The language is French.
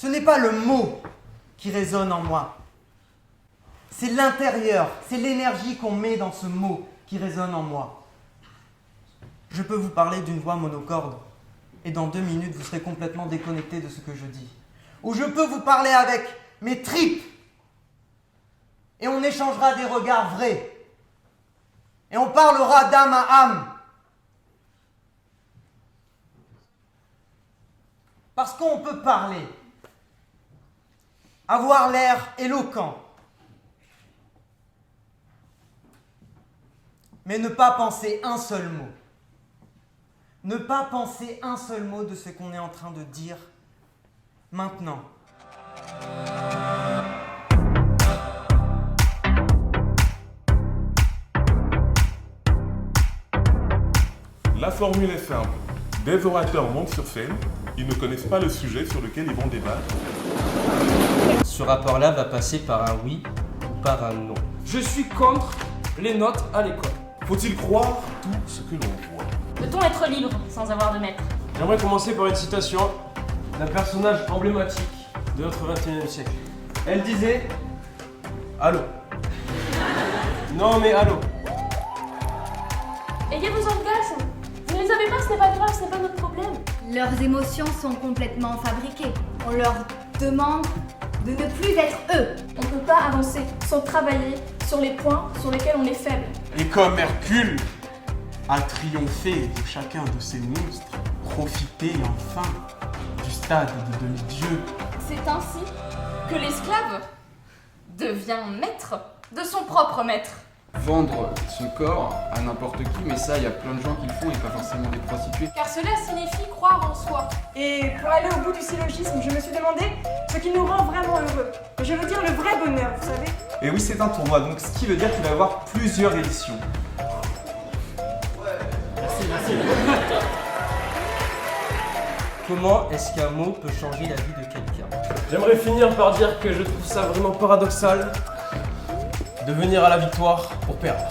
Ce n'est pas le mot qui résonne en moi. C'est l'intérieur, c'est l'énergie qu'on met dans ce mot qui résonne en moi. Je peux vous parler d'une voix monocorde et dans 2 minutes, vous serez complètement déconnecté de ce que je dis. Ou je peux vous parler avec mes tripes et on échangera des regards vrais. Et on parlera d'âme à âme. Parce qu'on peut parler, avoir l'air éloquent, mais ne pas penser un seul mot. Ne pas penser un seul mot de ce qu'on est en train de dire maintenant. La formule est simple. Des orateurs montent sur scène, ils ne connaissent pas le sujet sur lequel ils vont débattre. Ce rapport-là va passer par un oui ou par un non. Je suis contre les notes à l'école. Faut-il croire tout ce que l'on voit? Peut-on être libre sans avoir de maître? J'aimerais commencer par une citation d'un personnage emblématique de notre 21e siècle. Elle disait « Allô ». Non mais allô. Ayez vos orgasmes. Vous ne les avez pas, ce n'est pas grave, ce n'est pas notre problème. Leurs émotions sont complètement fabriquées. On leur demande de ne plus être eux. On ne peut pas avancer sans travailler sur les points sur lesquels on est faible. Et comme Hercule a triomphé de chacun de ces monstres, profitez enfin du stade de demi-dieu. C'est ainsi que l'esclave devient maître de son propre maître. Vendre son corps à n'importe qui, mais ça, il y a plein de gens qui le font et pas forcément des prostituées. Car cela signifie croire en soi. Et pour aller au bout du syllogisme, je me suis demandé ce qui nous rend vraiment heureux. Je veux dire le vrai bonheur, vous savez. Et oui, c'est un tournoi, donc ce qui veut dire qu'il va y avoir plusieurs éditions. Comment est-ce qu'un mot peut changer la vie de quelqu'un? J'aimerais finir par dire que je trouve ça vraiment paradoxal de venir à la victoire pour perdre.